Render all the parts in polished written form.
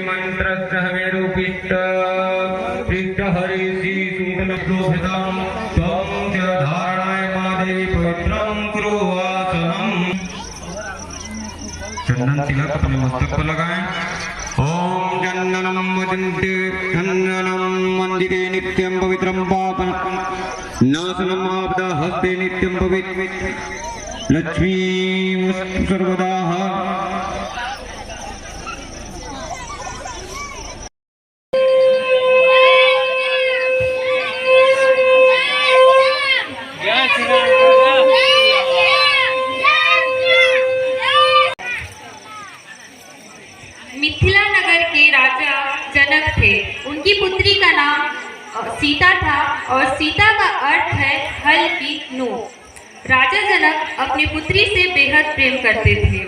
मंत्रस्य हमेरूपिष्ट हरिषि सूतनप्रोभितं त्वं च धारणाय मादेवी पवित्रं कुरु वासनम्। चंदन तिलक अपने मस्तक पर लगाएं। ओम चंदनं वदन्ति चंदनं मंदिरे नित्यं पवित्रं पापं नाशनम् आपदा हस्ते नित्यं पवित्रं लक्ष्मी सर्वदा। मिथिला नगर के राजा जनक थे। उनकी पुत्री का नाम सीता था और सीता का अर्थ है हल की नोक। राजा जनक अपनी पुत्री से बेहद प्रेम करते थे।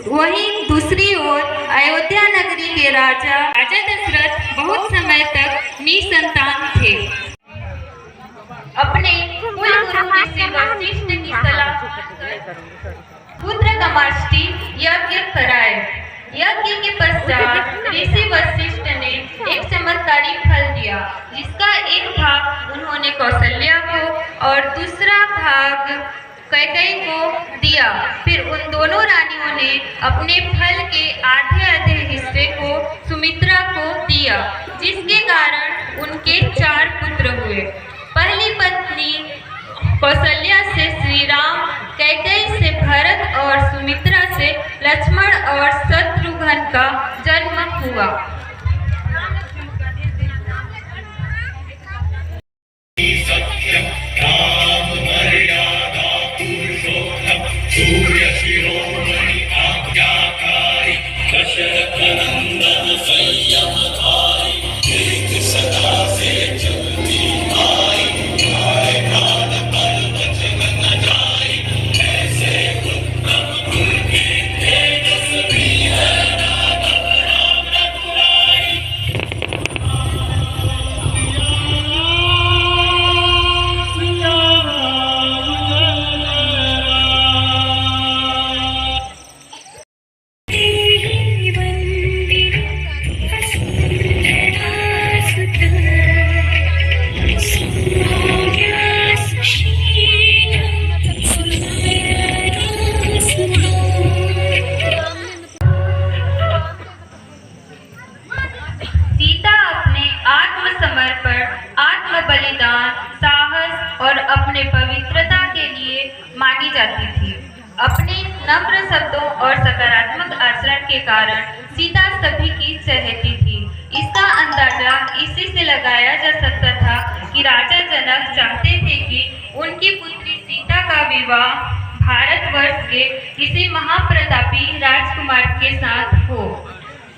वहीं दूसरी ओर अयोध्या नगरी के राजा दशरथ बहुत समय तक निसंतान थे। अपने कुलगुरु ऋषि वशिष्ठ की सलाह पुत्र कामाष्टि यज्ञ कराए। यज्ञ के पश्चात ऋषि वशिष्ठ ने एक चमत्कारी फल दिया, जिसका एक भाग उन्होंने कौशल्या को और दूसरा भाग कैकेयी को दिया। फिर उन दोनों रानियों ने अपने फल के आधे आधे हिस्से को सुमित्रा को दिया, जिसके कारण उनके 4 पुत्र हुए। पहली पत्नी कौशल्या से श्री राम, कैकेयी से भरत और सुमित्रा से लक्ष्मण और शत्रुघ्न का जन्म हुआ। और अपने पवित्रता के लिए मानी जाती थी। अपने नम्र शब्दों और सकारात्मक आचरण के कारण सीता सभी की चहेती थी। इसका अंदाजा इसी से लगाया जा सकता था कि राजा जनक चाहते थे कि उनकी पुत्री सीता का विवाह भारतवर्ष के किसी महाप्रतापी राजकुमार के साथ हो,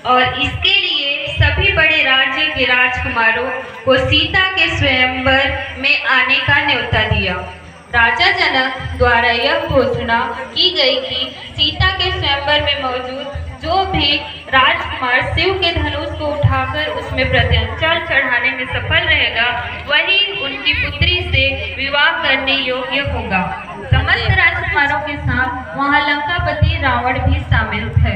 और इसके लिए सभी बड़े राज्य के राजकुमारों को सीता के स्वयंवर में आने का न्योता दिया। राजा जनक द्वारा यह घोषणा की गई कि सीता के स्वयंवर में मौजूद जो भी राजकुमार शिव के धनुष को उठाकर उसमें प्रत्यंचा चढ़ाने में सफल रहेगा, वही उनकी पुत्री से विवाह करने योग्य होगा। समस्त राजकुमारों के साथ वहां लंकापति रावण भी शामिल थे।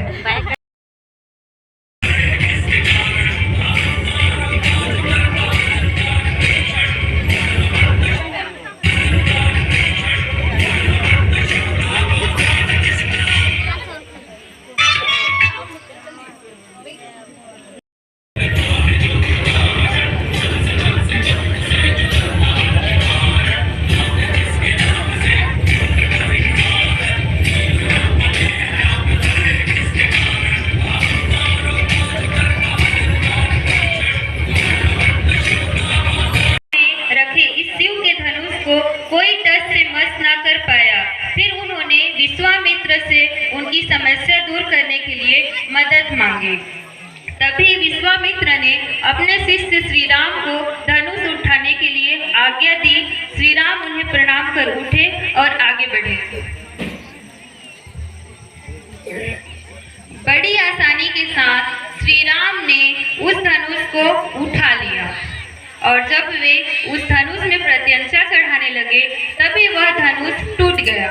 कोई टस से मस ना कर पाया। फिर उन्होंने विश्वामित्र से उनकी समस्या दूर करने के लिए मदद मांगी। तभी विश्वामित्र ने अपने शिष्य श्री राम को धनुष उठाने के लिए आज्ञा दी। श्री राम उन्हें प्रणाम कर उठे और आगे बढ़े। बड़ी आसानी के साथ श्री राम ने उस धनुष को उठा लिया, और जब वे उस धनुष में प्रत्यंचा चढ़ाने लगे, तभी वह धनुष टूट गया।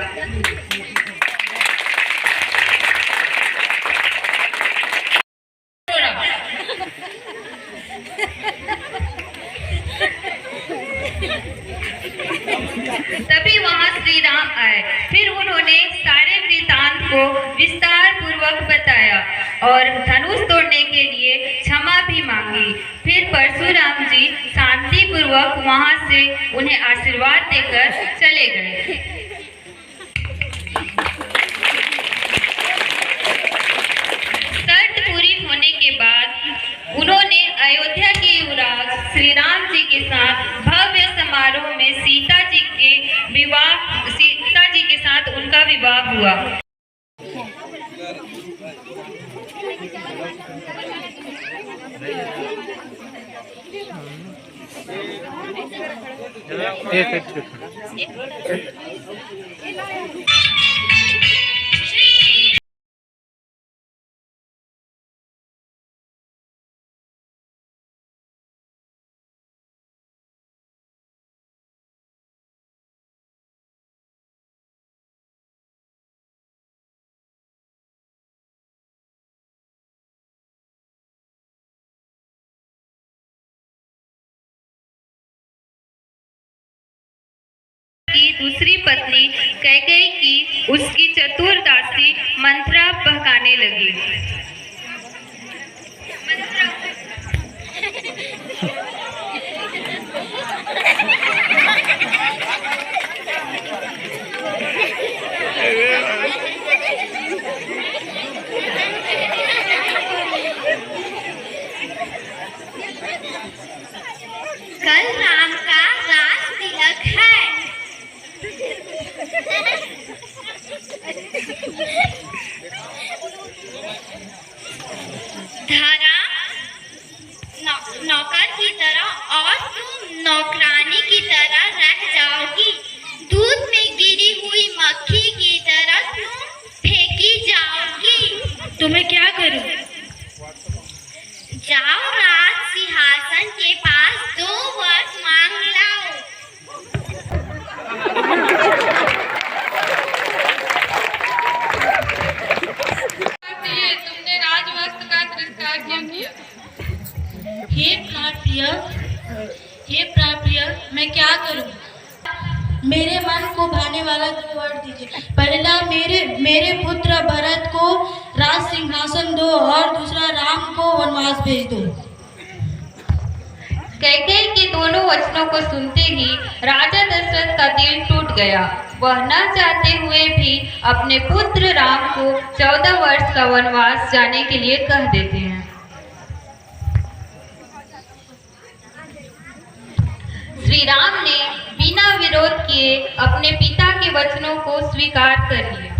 पूर्वक बताया और धनुष तोड़ने के लिए क्षमा भी मांगी। फिर परशुराम जी शांति पूर्वक वहां से उन्हें आशीर्वाद देकर चले गए। शर्त पूरी होने के बाद उन्होंने अयोध्या के युवराज श्री राम जी के साथ भव्य समारोह में सीता जी के साथ उनका विवाह हुआ। की दूसरी पत्नी कैकेयी की उसकी चतुर दासी मंथरा बहकाने लगी। कल राम का राज तिलक है। धारा नौकर की तरह और तुम नौकरानी की तरह रह जाओगी। दूध में गिरी हुई मक्खी की तरह तुम फेंकी जाओगी। तुम्हें क्या करूं? जाओ राज सिंहासन के पास 2 वर्ष मांग लाओ। तुमने राजवस्त्र का तिरस्कार क्यों किया? हे प्राप्य, मैं क्या करूं? मेरे मन को भाने वाला 2 वर दीजिए। पहला मेरे पुत्र भरत को राज सिंहासन दो और दूसरा राम को वनवास भेज दो। कैकेयी के दोनों वचनों को सुनते ही राजा दशरथ का दिल टूट गया। वह न चाहते हुए भी अपने पुत्र राम को 14 वर्ष का वनवास जाने के लिए कह देते हैं। श्री राम ने बिना विरोध किए अपने पिता के वचनों को स्वीकार कर लिया।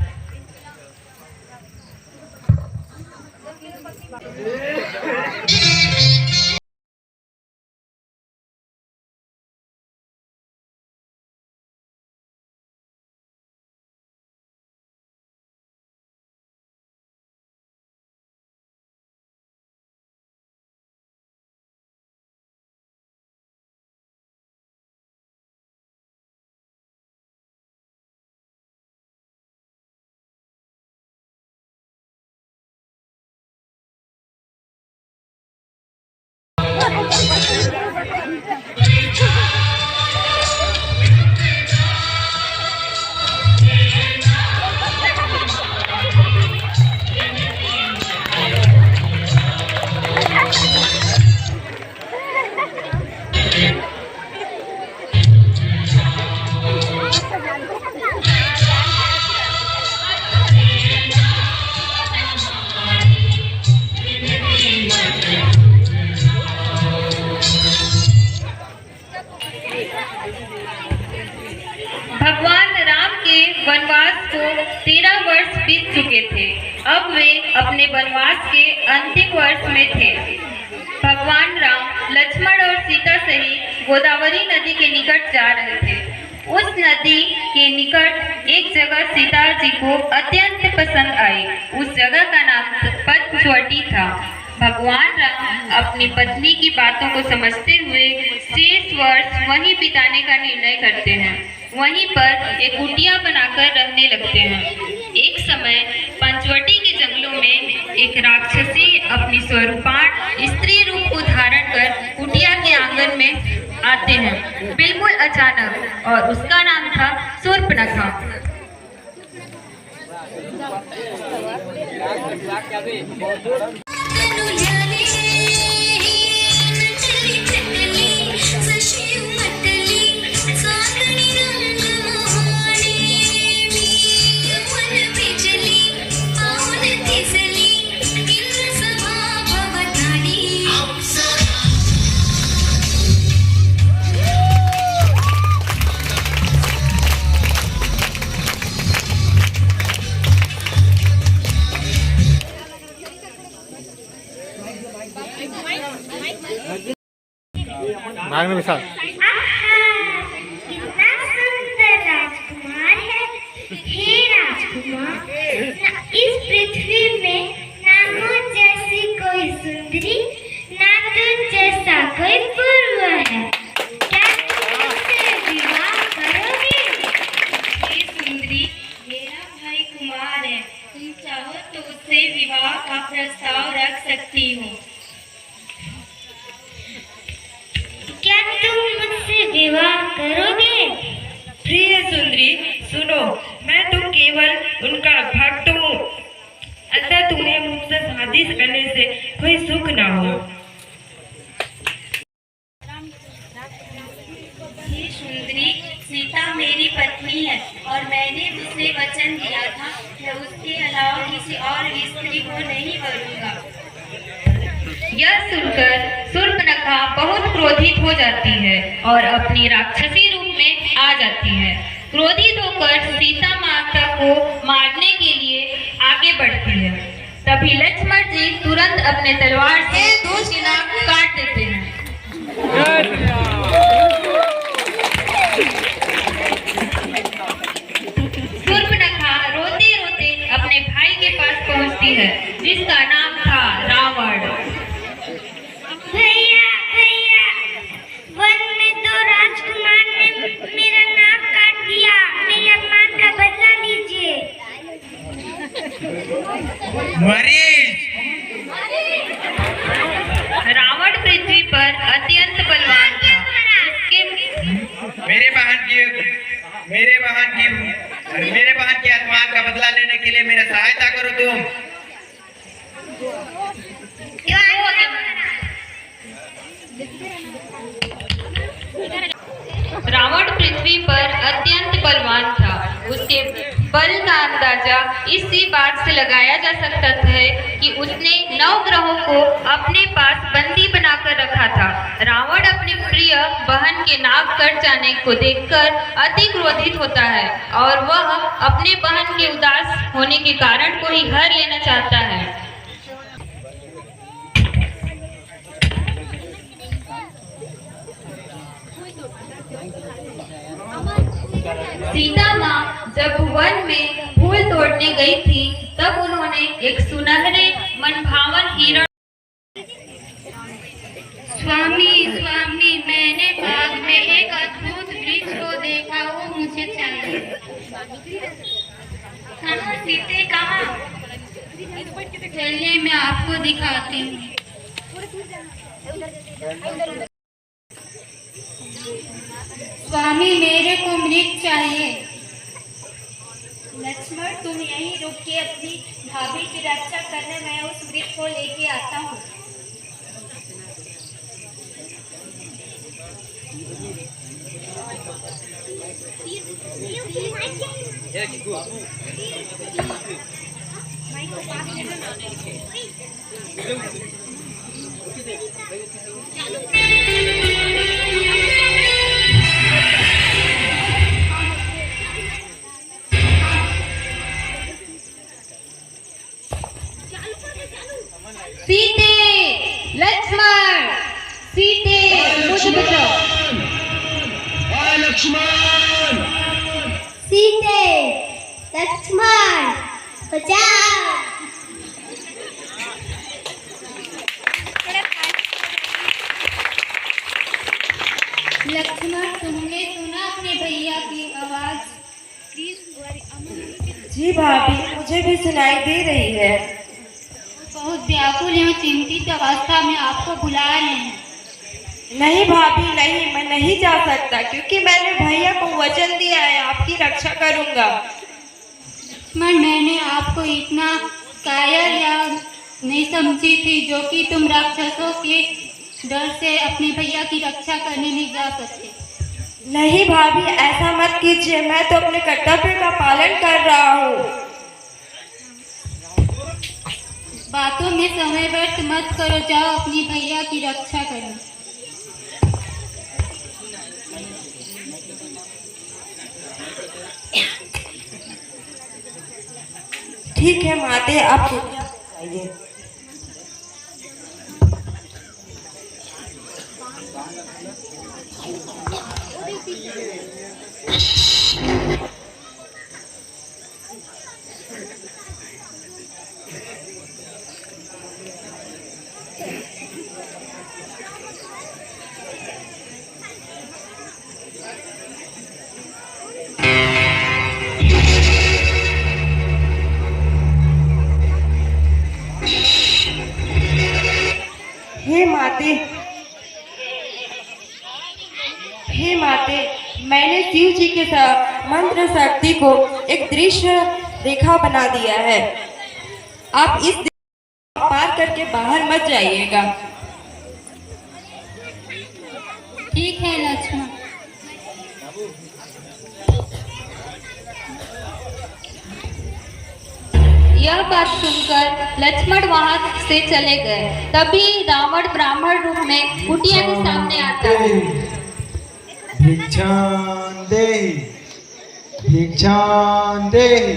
भगवान राम के वनवास को 13 वर्ष बीत चुके थे। अब वे अपने वनवास के अंतिम वर्ष में थे। भगवान राम लक्ष्मण और सीता सहित गोदावरी नदी के निकट जा रहे थे। उस नदी के निकट एक जगह सीता जी को अत्यंत पसंद आई। उस जगह का नाम पंचवटी था। भगवान राम अपनी पत्नी की बातों को समझते हुए शेष वर्ष वहीं बिताने का निर्णय करते हैं। वहीं पर एक कुटिया बनाकर रहने लगते हैं। एक समय पंचवटी के जंगलों में एक राक्षसी अपनी स्वरूपाण स्त्री रूप को धारण कर कुटिया के आंगन में आते हैं, बिल्कुल अचानक, और उसका नाम था शूर्पणखा। मांगने विशाल कितना सुंदर राजकुमार है। हे राजकुमार, इस पृथ्वी में ना मुझ जैसी कोई सुंदरी, ना तुझ जैसा कोई पूर्व है। क्या तुम मुझसे विवाह करोगे? हे सुंदरी, मेरा भाई कुमार है, तुम चाहो तो उससे विवाह का प्रस्ताव रख सकती हो। क्या तुम मुझसे विवाह करोगे? प्रिय सुंदरी, सुनो, मैं तो केवल उनका भक्त हूँ, अतः तुम्हें मुझसे शादी करने से कोई सुख न हो। हे सुंदरी, सीता मेरी पत्नी है और मैंने उसे वचन दिया था मैं उसके अलावा किसी और स्त्री को नहीं करूँगा। यह सुनकर शूर्पणखा बहुत क्रोधित हो जाती है और अपनी राक्षसी रूप में आ जाती है। क्रोधित होकर सीता माता को मारने के लिए आगे बढ़ती है। तभी लक्ष्मण जी तुरंत अपने तलवार से उसकी नाक काट देते हैं। शूर्पणखा रोते रोते अपने भाई के पास पहुंचती है, जिसका नाम था रावण। भैया भैया, वन में दो राजकुमार ने मेरा नाक काट दिया, मेरे अपमान का बदला लीजिए। रावण पृथ्वी पर अत्यंत बलवान था। उसके मेरे बहन की अपमान का बदला लेने के लिए मेरा सहायता करो तुम। रावण पृथ्वी पर अत्यंत बलवान था। उसके बल का अंदाजा इसी बात से लगाया जा सकता है कि उसने 9 ग्रहों को अपने पास बंदी बनाकर रखा था। रावण अपनी प्रिय बहन के नाक कट जाने को देखकर अति क्रोधित होता है और वह अपने बहन के उदास होने के कारण को ही हर लेना चाहता है। सीता माँ जब वन में फूल तोड़ने गई थी, तब उन्होंने एक सुनहरे मनभावन हिरण। स्वामी स्वामी, मैंने बाग में एक अद्भुत वृक्ष को देखा, वो मुझे चाहिए। कहाँ सीते कहाँ? चलिए मैं आपको दिखाती हूँ। स्वामी, मेरे को मृग चाहिए। लक्ष्मण, तुम यहीं रुक के अपनी भाभी की रक्षा करने, मैं उस वृक्ष को लेके आता हूँ। सीते, लक्ष्मण, सीते, मुझे बचाओ। लक्ष्मण, सीते, लक्ष्मण, बचाओ। लक्ष्मण, तुमने सुना अपने भैया की आवाज? जी भाभी, मुझे भी सुनाई दे रही है। बहुत व्याकुल एवं चिंतित अवस्था में आपको बुला रहे हैं। नहीं भाभी नहीं, मैं नहीं जा सकता, क्योंकि मैंने भैया को वचन दिया है आपकी रक्षा करूंगा। लक्ष्मण, मैंने आपको इतना कायर या नहीं समझी थी जो कि तुम राक्षसों के डर से अपने भैया की रक्षा करने नहीं जा सकते। नहीं भाभी, ऐसा मत कीजिए, मैं तो अपने कर्तव्य का पालन कर रहा हूँ। बातों में समय व्यर्थ मत करो, जाओ अपनी भैया की रक्षा करो। ठीक है माते, आप आइए। हे माते, मैंने शिव जी के मंत्र शक्ति को एक दृश्य रेखा बना दिया है। आप इस पार करके बाहर मत जाइएगा। ठीक है लक्ष्मण। यह बात सुनकर लक्ष्मण वहां से चले गए। तभी रावण ब्राह्मण रूप में कुटिया के सामने आता है। भिक्षां देहि, भिक्षां देहि,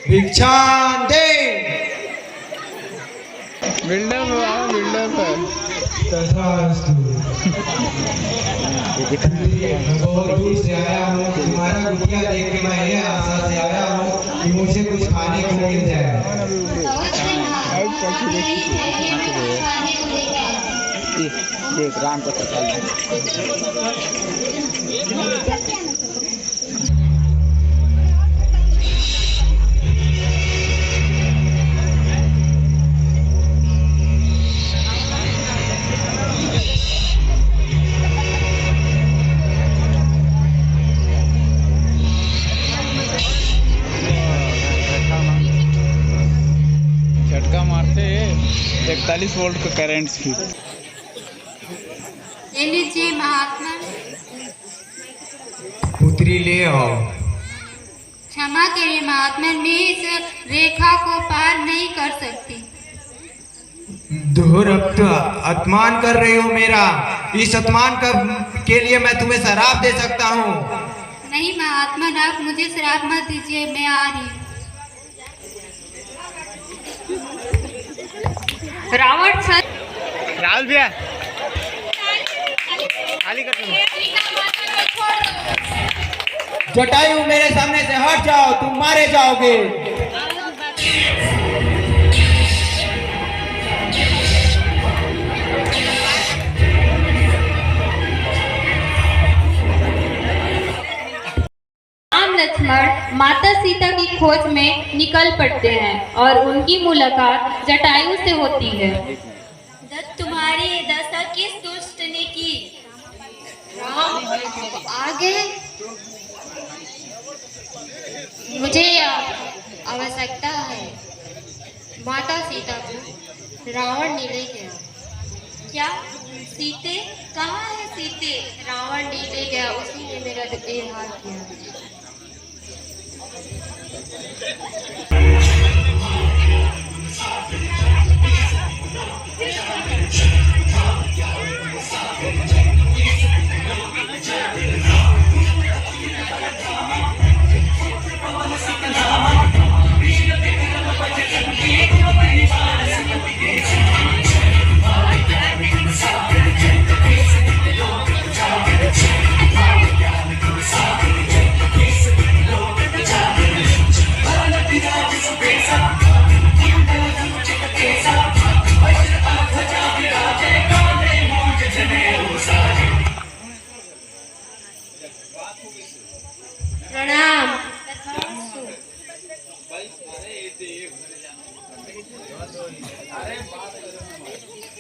भिक्षां देहि। बिल्डअप हुआ, बिल्डअप है। तथास्तु। बहुत दूर से आया हूँ, तुम्हारा कुटिया देख के मैं ये आशा से आया हूँ कि मुझे कुछ खाने को मिल जाए। देख राम को झटका मारते 41 वोल्ट का करंट स्पीड। ले लीजिए महात्मा। पुत्री ले आओ। क्षमा करिए महात्मा, मैं इस रेखा को पार नहीं कर सकती। दुर्भक्त, अपमान कर रही हो मेरा। इस अपमान के लिए मैं तुम्हें शराप दे सकता हूँ। नहीं महात्मा, आप मुझे श्राप मत दीजिए, मैं आ रही हूँ। रावण राहुल भैया खाली कर दो। जटायु, मेरे सामने से हट जाओ, तुम मारे जाओगे। राम लक्ष्मण माता सीता की खोज में निकल पड़ते हैं और उनकी मुलाकात जटायु से होती है। तुम्हारी दशा किस दुष्ट ने की? राम आगे मुझे आवश्यकता है। माता सीता को रावण ने ले गया। क्या? सीते कहाँ है? सीते रावण ने ले गया, उसी ने मेरा देहांत किया। प्रणाम।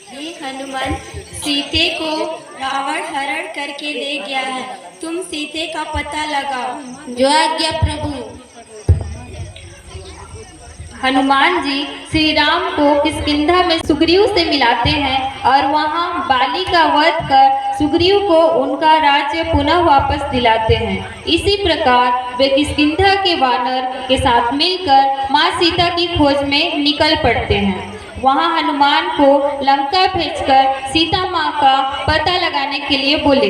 हे हनुमान, सीते को रावण हरण करके ले गया है। तुम सीते का पता लगाओ। जो आज्ञा प्रभु। हनुमान जी श्री राम को किष्किंधा में सुग्रीव से मिलाते हैं और वहां बाली का वध कर सुग्रीव को उनका राज्य पुनः वापस दिलाते हैं। इसी प्रकार वे किष्किंधा के वानर के साथ मिलकर मां सीता की खोज में निकल पड़ते हैं। वहां हनुमान को लंका भेजकर सीता मां का पता लगाने के लिए बोले।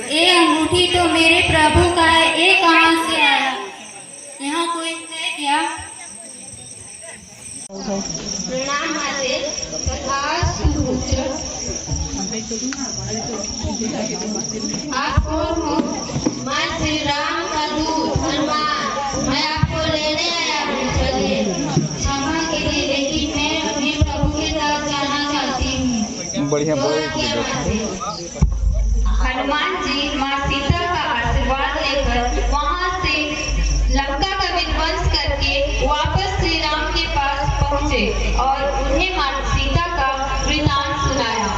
ये अंगूठी तो मेरे प्रभु का है, ये कहाँ से आया? यहाँ कोई है क्या? प्रणाम माते तथा सुपुत्र। आप कौन हो? मैं श्री राम का दूत हनुमान, मैं आपको लेने आया हूँ। चलिए। क्षमा कीजिए, लेकिन मैं अपने प्रभु के साथ जाना चाहती हूँ। बढ़िया हनुमान जी मां सीता का आशीर्वाद लेकर वहां से लंका का विध्वंस करके वापस श्री राम के पास पहुंचे और उन्हें मां सीता का वृतांत सुनाया,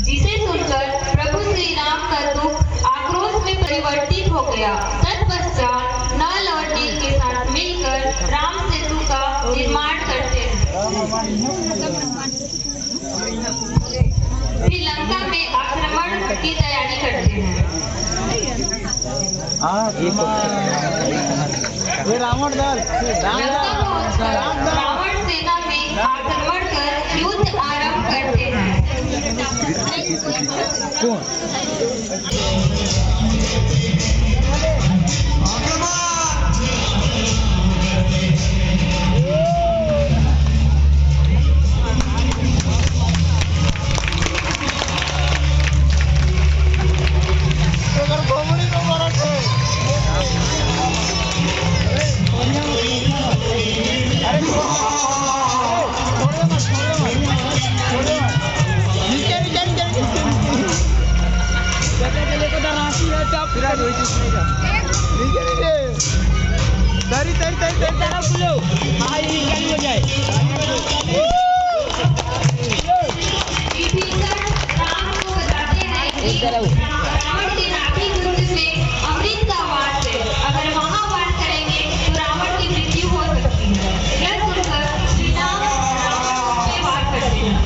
जिसे सुनकर प्रभु श्री राम का दुख आक्रोश में परिवर्तित हो गया। तत्पश्चात नल और नील के साथ मिलकर राम सेतु का निर्माण करते हैं। फिर लंका में आक्रमण की तैयारी करते हैं। रावण सेना में आक्रमण कर युद्ध आरंभ करते हैं। रावण की नाभि कुंज में अमृत का वास है, अगर वहां वास करेंगे तो रावण की मृत्यु हो सकती है। यह सुनकर श्री राम रावण पे वार करते हैं।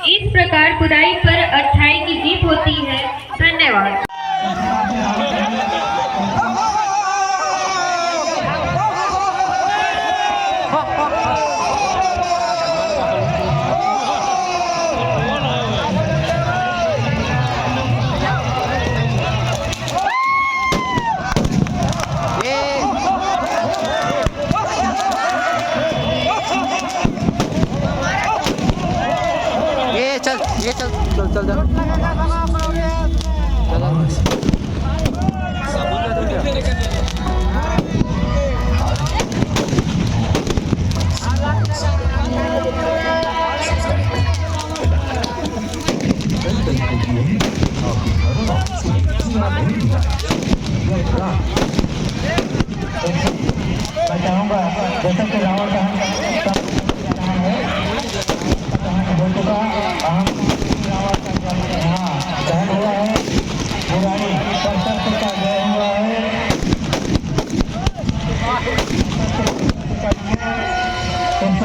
इस प्रकार खुदाई पर अच्छाई की जीत होती है। धन्यवाद। मैं चाहूंगा जैसा कि रावण दहन